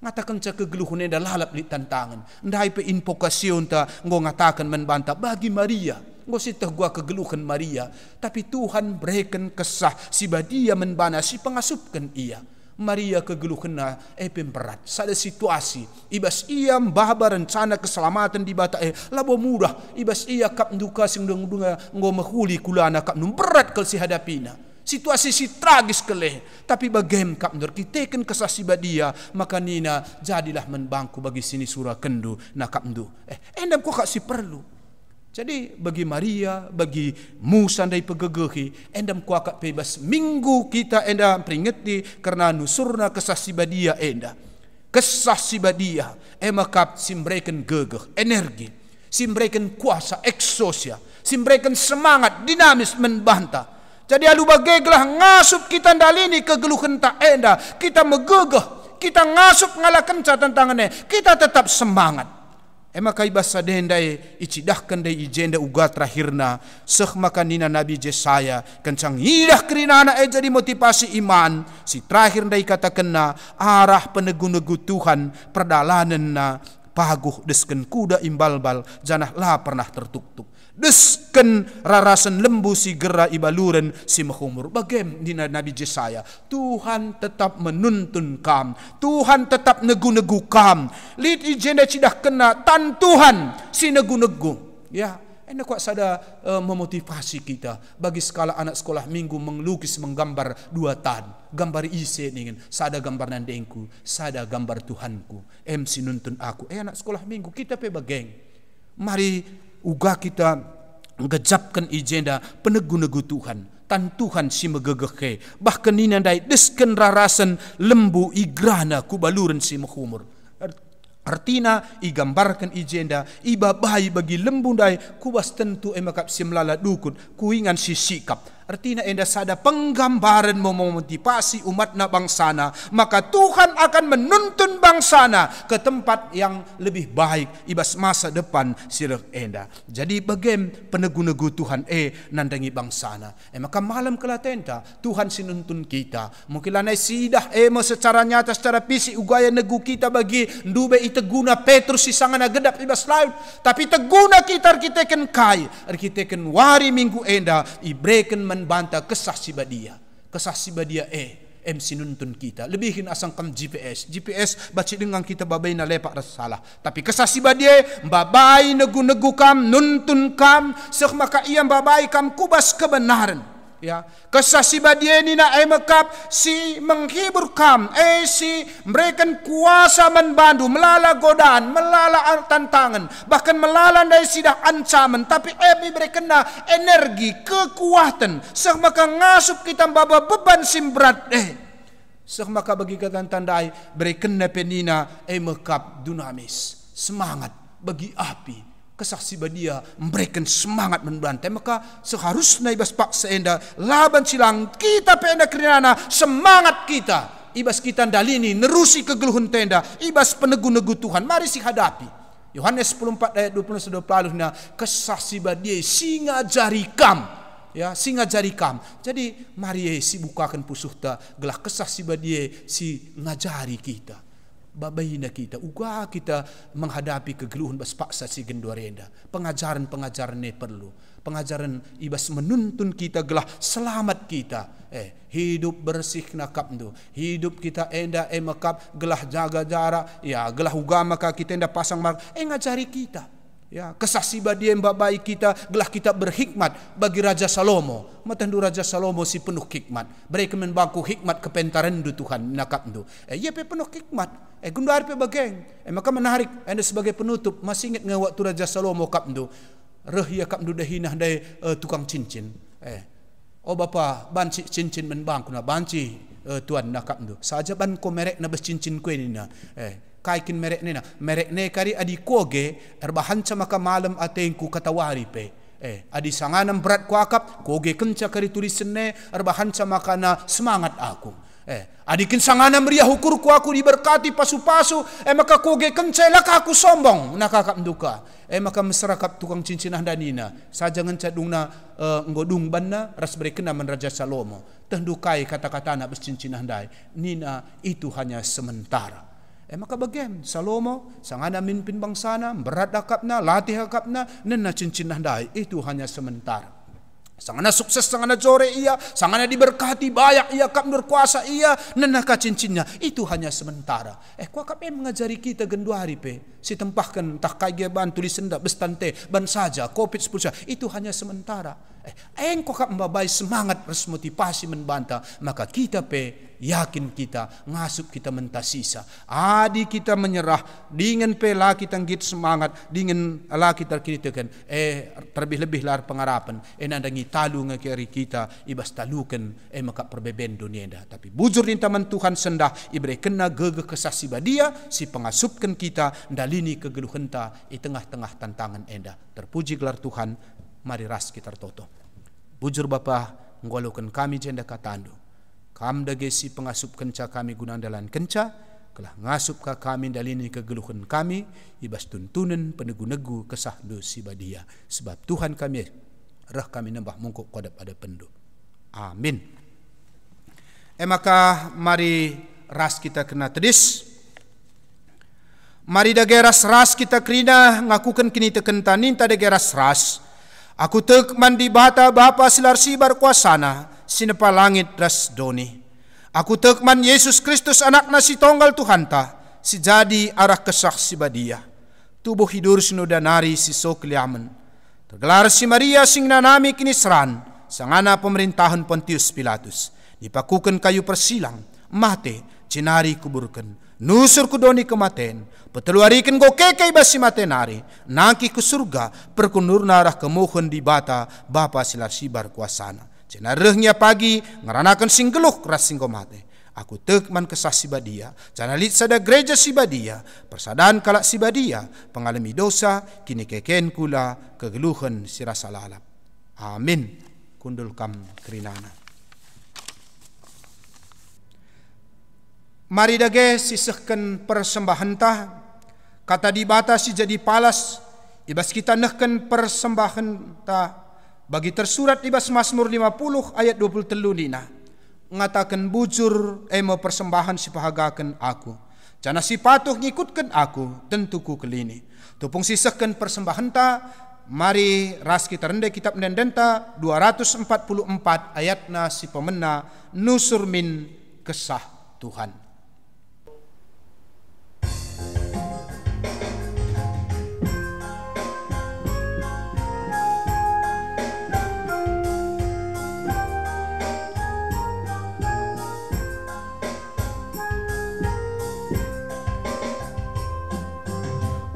ngatakan ca kegeluhan enda lalap lit tantangan ndai pe invokasyon ta nggo ngatakan menbantah bagi Maria nggo sitah gua kegeluhan Maria, tapi Tuhan berikan kesah si badia menbana si pengasupkan ia Maria kegeluhan pemberat sada situasi ibas ia mbahaba rencana keselamatan di bata labo mudah ibas ia kap duka sing dunga nggo mahuli kulana kap berat kel si hadapina situasi si tragis keleh, tapi bagem kap nur kiteken kesah si badia maka nina jadilah menbangku bagi sini surah kendu na kap ndu endam kok si perlu. Jadi bagi Maria, bagi Musa ndai pegegehi, endam kuakat bebas minggu kita enda peringati karena nusurna kesah si badia enda. Kesah si badia, makap simbrekan gegeh, energi, simbrekan kuasa, eksosia, simbrekan semangat, dinamis membantah. Jadi alu bageglah ngasup kita ndalini kegeluhan tak enda, kita megegeh, kita ngasup ngalakan tantangannya, kita tetap semangat. Ema kai basa dendai icidahkan dai ijenda uga terakhirna seh makanina Nabi Jesaya kencang idah kerinana jadi motivasi iman si terakhir dai katakanna arah penegu-negu Tuhan perdalanan na paguh desken kuda imbalbal janah lah pernah tertuk-tuk desken rarasan lembu si gera ibaluren si mahumur. Bagem dina Nabi Jesaya, Tuhan tetap menuntun kam, Tuhan tetap negu-negu kam. Lid ijenda cidah kena tan Tuhan si negu-negu. Ya, enak kuat sada memotivasi kita bagi skala anak sekolah minggu melukis menggambar 2 tan. Gambar ise ningen, sada gambar nandengku, sada gambar Tuhanku. Si nuntun aku. Anak sekolah minggu kita pe bageng. Mari uga kita ngejapkan ijenda penegu-negu Tuhan tan Tuhan si megegeke bahkan ninandai desken rarasan lembu igrana kubaluren si mahumur. Artina igambarkan ijenda ibabai bagi lembu dai kubas tentu emakap si melala dukun kuingan si sikap. Artinya enda sada penggambaran memotivasi umat na bangsana, maka Tuhan akan menuntun bangsana ke tempat yang lebih baik ibas masa depan sirah enda. Jadi bagem penegu-negu Tuhan nandangi bangsana. Maka malam kelatenta Tuhan sinuntun kita. Mungkin lanai sidah secara nyata secara fisik ugaya negu kita bagi ndube iteguna Petrus si sangana gedap ibas laut. Tapi teguna kita ken kai, ken wari minggu enda ibreken banta kesah sibadia MC nuntun kita lebihin asang kam GPS baca dengan kita babai na lepak rasa salah tapi kesah sibadia babai negu-negu kam nuntun kam sek maka ia babai kam kubas kebenaran. Ya, kesah sibadia ni na makap si menghibur kam si memberikan kuasa membantu melala godaan melala tantangan bahkan melala dari sidah ancaman tapi memberikan energi kekuatan seh maka ngasup kita baba beban simberat seh maka bagi katan tandai berikan penina makap dinamis semangat bagi api kesaksi badia memberikan semangat membantai maka seharusnya ibas paksa enda laban silang kita penda kerinana semangat kita ibas kita dalini nerusi kegeluhan tenda ibas penegu-negu Tuhan mari si hadapi. Yohanes 14 ayat 20 na kesaksi badia singa jarikam ya singa jarikam. Jadi mari si bukakan pusuhta gelah kesaksi badia si ngajari kita. Babaina kita, uga kita menghadapi kegeluhan bas paksa si genduarenda. Pengajaran-pengajaran ini perlu. Pengajaran ibas menuntun kita gelah selamat kita. Hidup bersih nakap tu. Hidup kita enda makap gelah jaga jarak. Ya, gelah uga maka kita enda pasang mark. Ngajari kita. Ya, kesaksi badia babai kita gelah kita berhikmat bagi Raja Salomo. Matandu Raja Salomo si penuh hikmat. Mereka membangku hikmat kepentaran du Tuhan nakap tu. Ia pe penuh hikmat. Gundar pe bageng. Maka menarik anda sebagai penutup masih ingat nge waktu Raja Salomo kap tu. Rehia kap tu dahinah dai tukang cincin. Oh bapa banci cincin menbangku na banci tuan nakap tu. Saja ban ko merek na bas cincin ko ni na. Kaikin merek ni na merek ne kari adi koge erbahan sama ka malam atengku katawari pe adi sanganam berat ku akap koge kenca kari tulisan ne erbahan sama kana semangat aku adi kin sanganam ria hukur ku aku diberkati pasu-pasu maka koge kenca laka aku sombong nakakap duka maka masyarakat tukang cincin danina saja ngencadungna ngodung banna ras berekena men Raja Salomo tendukai kata-kata na bes cincin handai nina itu hanya sementara. Maka bagian Salomo sangana mimpin bangsana berat akapna latih akapna nena cincin handai itu hanya sementara. Sangana sukses sangana jore ia sangana diberkati banyak ia kap berkuasa ia nena ka cincinnya itu hanya sementara. Ku akap mengajari kita genduari pe si tempahkan tak kaya ban tulisan dak bestante ban saja covid 10 itu hanya sementara. Engkau kap membabai semangat res motivasi membanta maka kita pe yakin kita ngasup kita mentasisa adi kita menyerah dingin pe lah kita ngit semangat dingin lah kita kritikan terlebih-lebih lar pengarapan nandangi talu ngekeri kita ibas talukan maka perbeben dunia dah tapi bujur ni taman Tuhan sendah ibre kena gege kesasi badia si pengasupkan kita dalini kegeluhan ta di tengah-tengah tantangan enda terpuji gelar Tuhan mari ras kita toto bujur Bapa nggolokan kami jenda katandu kam dagesi pengasup kenca kami gunang dalan kenca kelah ngasup ka kami dalini kegeluhan kami ibas tuntunan penegu-negu kesah dosi badia. Sebab Tuhan kami reh kami nembah mungkuk kodap ada pendu. Amin. Maka mari ras kita kena tedis. Mari dage ras kita kerina ngakukan kini teken tanin tadage ras. Aku tek mandi bata bapa silar sibar kuasana sinepa langit ras doni. Aku tek man Yesus Kristus anakna si tonggal Tuhan ta si jadi arah kesah si badia. Tubuh hidur sinudanari si sokliamen. Tergelar si Maria sing nanami kini seran sangana pemerintahan Pontius Pilatus. Dipakukan kayu persilang mate cinari kuburkan nusur kudoni kematen peteluarikan go kekei basi matenari nangki ke surga perkunur narah kemohon di bata bapa silar sibar kuasana cenarehnya pagi ngeranakan singgeluh keras singgo mate. Aku tekman kesah si badia canalit sada gereja si badia persadaan kalak si badia pengalami dosa kini keken kula kegeluhan si rasa lalap. Amin. Kundul kam kerinana. Mari dage sisehkan persembahan tah kata dibatasi jadi palas ibas kita nehkan persembahan tah bagi tersurat ibas Mazmur 50 ayat 23 nina ngatakan bujur emo persembahan si pahagakan aku cana si patuh ngikutkan aku tentuku kelini tupung sisehkan persembahan tah mari ras kita rendah kitab Nendenta 244 ayatna si pemena nusur min kesah Tuhan.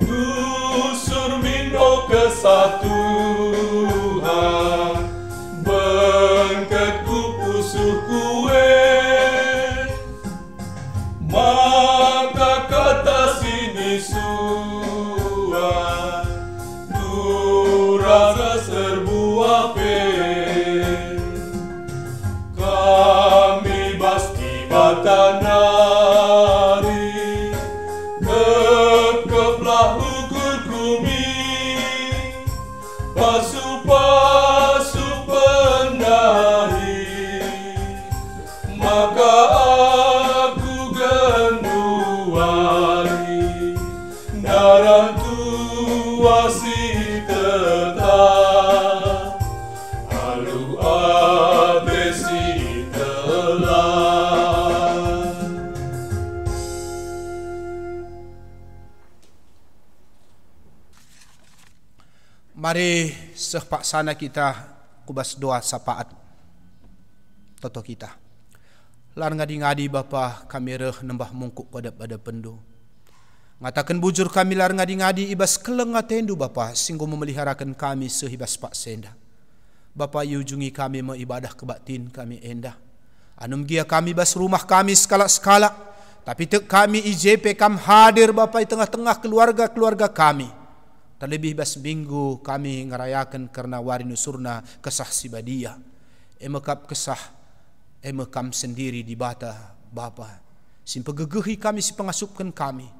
Nusur min kesah Tuhan bengketku pusuh kue maka kata sini suah durasa serbuah pe kami basti batanari kekeplah ukur kumi pasu-pasu penari maka aku genduari dalam tua si tetap alu adresi telah. Mari sepaksana kita kubas doa sapaat toto kita. Lar ngadi-ngadi Bapa kami reh nembah mungkuk pada pendu. Ngatakan bujur kami lar ngadi-ngadi ibas keleng ngatendu Bapa singgo memeliharakan kami sehibas pak senda. Bapa yujungi kami meibadah kebatin kami endah. Anum gia kami bas rumah kami skala-skala. Tapi tek kami IJP kam hadir Bapa di tengah-tengah keluarga kami. Terlebih bas minggu kami ngerayakan karena wari nusurna kesah si badia. Emekap kesah emekam sendiri di bata Bapa. Simpegegehi kami si pengasupkan kami.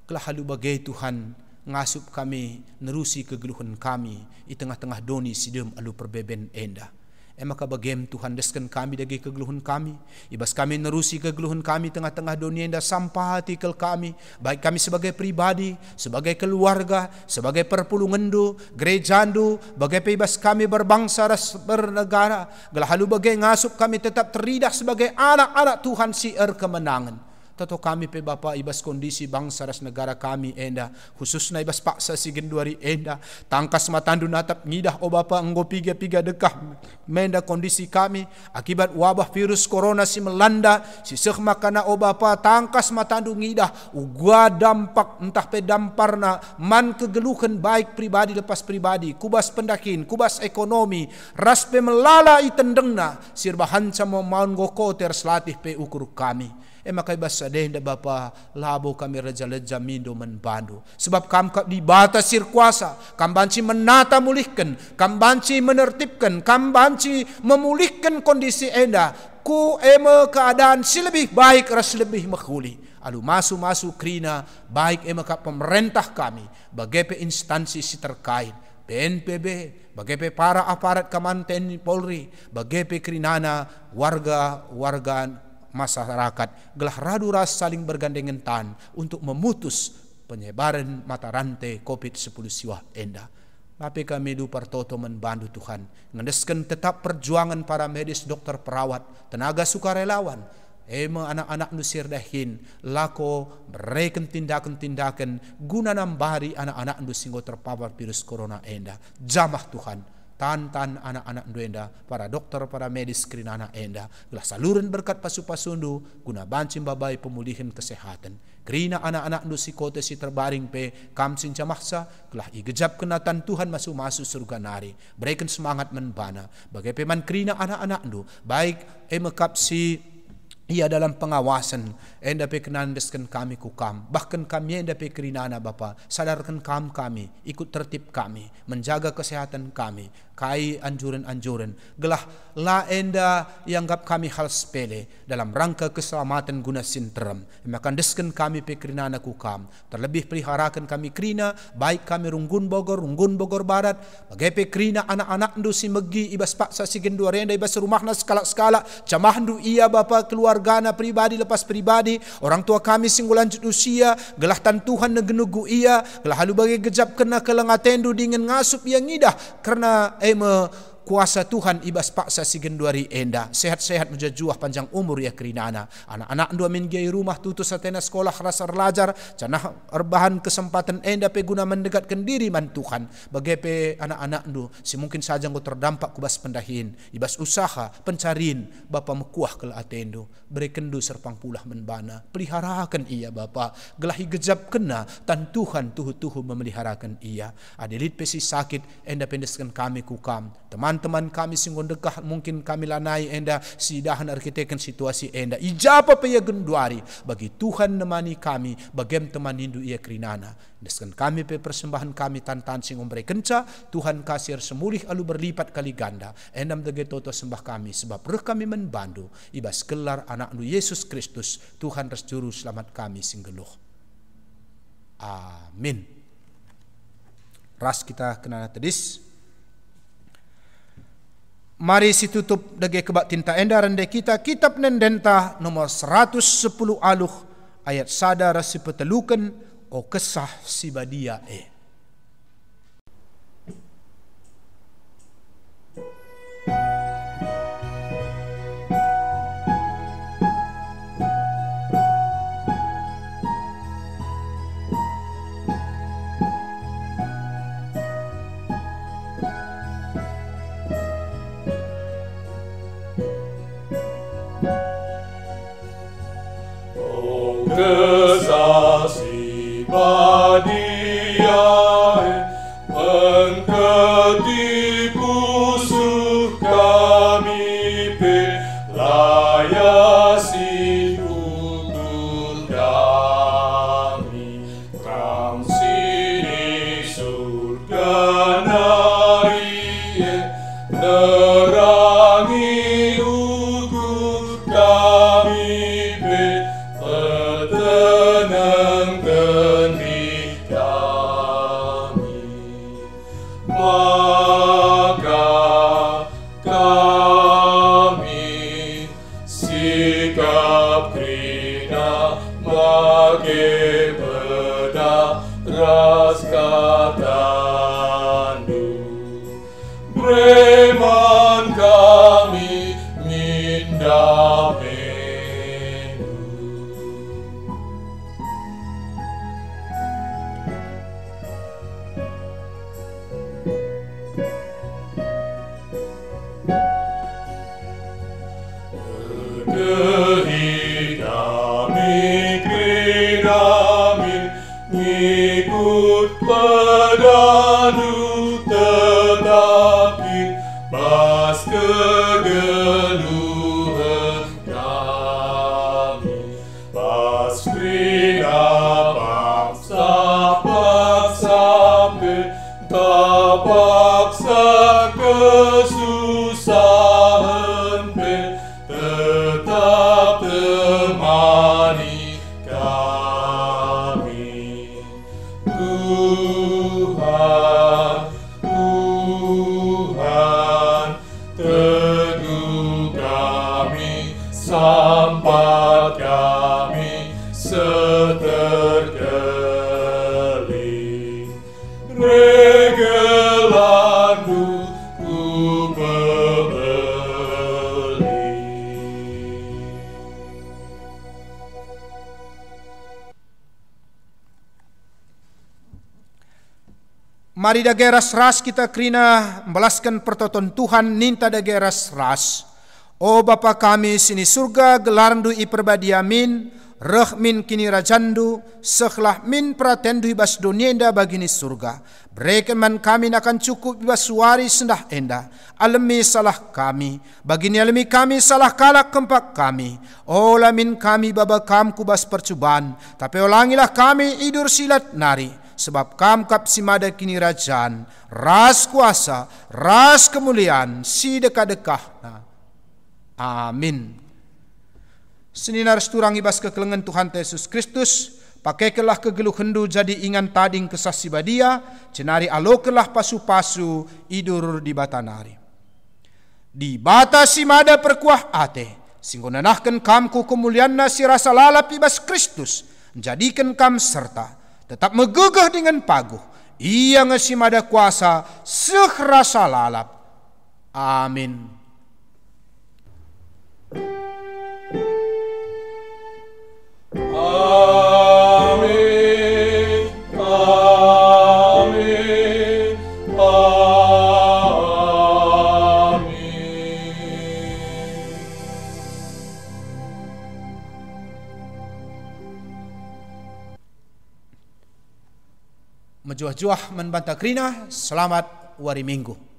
Kelah halu bagai Tuhan ngasup kami nerusi kegeluhan kami di tengah-tengah doni sidem alu perbeben endah. Maka bagem Tuhan deskan kami dagi kegeluhan kami. Ibas kami nerusi kegeluhan kami tengah-tengah dunia endah sampah hati kel kami. Baik kami sebagai pribadi, sebagai keluarga, sebagai perpulungandu, gerejandu, bagai ibas kami berbangsa bernegara. Gelahalu bagai ngasup kami tetap teridah sebagai anak-anak Tuhan si kemenangan. Tato kami pe Bapa ibas kondisi bangsa ras negara kami endah khususnya ibas paksa si genduari endah tangkas matandu natap ngidah o Bapa enggo piga-piga dekah menda kondisi kami akibat wabah virus corona si melanda si makana o Bapa tangkas matandu ngidah ugua dampak entah pe damparna man kegeluhan baik pribadi lepas pribadi kubas pendakin kubas ekonomi ras pe melala itendengna sirbahan sama maun goko terselatih pe ukur kami. Maka ibas sadeh Bapa labo kami reja-reja mindo menbandu. Sebab kam di batas sirkuasa, kam banci menata mulihkan, kam banci menertibkan, kam banci memulihkan kondisi enda. Ku eme keadaan si lebih baik ras lebih makhuli. alu masu krina baik emaka pemerintah kami, bagepe instansi si terkait, BNPB, bagepe para aparat Kaman TNI Polri, bagepe krinana warga masyarakat gelah radu ras saling bergandengan tangan untuk memutus penyebaran mata rantai COVID-10 siwah enda. Tapi kami du partoto membantu Tuhan, ngedeskan tetap perjuangan para medis, dokter, perawat, tenaga sukarelawan, anak-anak nusir dahin, lako mereka tindakan guna nambari anak-anak nu singgo terpapar virus corona enda. Jamah Tuhan, tan anak-anak enda, para dokter, para medis krinana enda, gelah saluran berkat pasu-pasundu guna bancim babai pemulihan kesehatan. Kerina anak-anak nu si kote si terbaring pe kamsin camaksa gelah igejap kenatan Tuhan masuk surga nari. Berikan semangat menbana bagai peman kerina anak-anak nu baik emekap si ia dalam pengawasan enda pe kenandeskan kami kukam, bahkan kami enda pe kerinana Bapa sadarkan kami ikut tertib kami, menjaga kesehatan kami, kai anjuran gelah la enda yanggap kami hal sepele dalam rangka keselamatan guna sinterem, makan deskan kami pe kerinana kukam, terlebih peliharakan kami kerina baik kami runggun Bogor Barat, bagai pe kerina anak-anak ndu si megi ibas paksa si gendua renda ibas rumahna skala camah ndu iya Bapa keluargana pribadi lepas pribadi, orang tua kami singgu lanjut usia, gelah tan Tuhan negenugu iya, gelah halu bagi gejap kena kelengatendu dingin ngasup yang ngidah, karena kuasa Tuhan ibas paksa si genduari enda sehat-sehat menjajuah panjang umur ya kerinana anak-anak dua minggu rumah tutus satena sekolah rasa relajar canah erbahan kesempatan enda pe guna mendekatkan diri man Tuhan bagepe anak-anak du si mungkin saja ngo terdampak kubas pendahin ibas usaha pencariin Bapa mekuah ke atendo berikan du serpang pulah menbana peliharakan ia Bapa gelahi gejap kena tan Tuhan tuhu memeliharakan ia adelit pe si sakit enda pendeskan kami kukam teman-teman kami singgon dekah mungkin kami lanai enda sidahan arkiteken situasi enda ijapa pe ya genduari bagi Tuhan nemani kami bagem teman hindu ia krinana deskan kami pe persembahan kami tantan singgon beri kenca Tuhan kasir semulih alu berlipat kali ganda endam dege toto sembah kami sebab reh kami menbandu ibas kelar anak nu Yesus Kristus Tuhan res juru selamat kami singgeluh amin. Ras kita kenana tedis. Mari si tutup dage kebak tinta enda rende kita kitab nendenta nomor 110 aluh ayat sadar si petelukan o kesah si badia Kesah si badia mengketipu suh kami pe layasi utul kami kam sini surga nari nerangi utul kami pe tenangkan di kami maka kami sikap krina mage beda ras katandu breman kami minda ikut pedanu tetapi pas kegeluhan kami pas krina paksa paksa kesusahan tetap temani kami. Tuhan, Tuhan, teguh kami, sambat kami, seterkeling. Regelandu ku membeli. Mari dageras ras kita kerina membalaskan pertoton Tuhan ninta dageras ras. O Bapa kami sini surga gelarndu i perbadiamin, reh min kini rajandu, sekhlah min pratendu ibas donienda bagini surga. Berikan man kami akan cukup ibas suari sendah enda. Alemi salah kami, bagini alemi kami salah kalak kempak kami. O lamin kami baba kamku bas percubaan, tapi ulangilah kami idur silat nari. Sebab kam kap simada kini rajaan, ras kuasa, ras kemuliaan, si dekah-dekah. Amin. Seninar seturang ibas kekelengan Tuhan Yesus Kristus, pakaikanlah kegeluh hendu jadi ingan tading kesasi badia, cenari alokelah pasu-pasu idur di batanari. Di bata simada perkuah ate, singgonanahkan kamku kemulianna si rasa lalap ibas Kristus, menjadikan kam serta tetap megegah dengan paguh. Ia ngesimada kuasa sehrasa lalap. Amin. Amin. Amin. Amin. Menjuah-juah membantah kerina, selamat wari Minggu.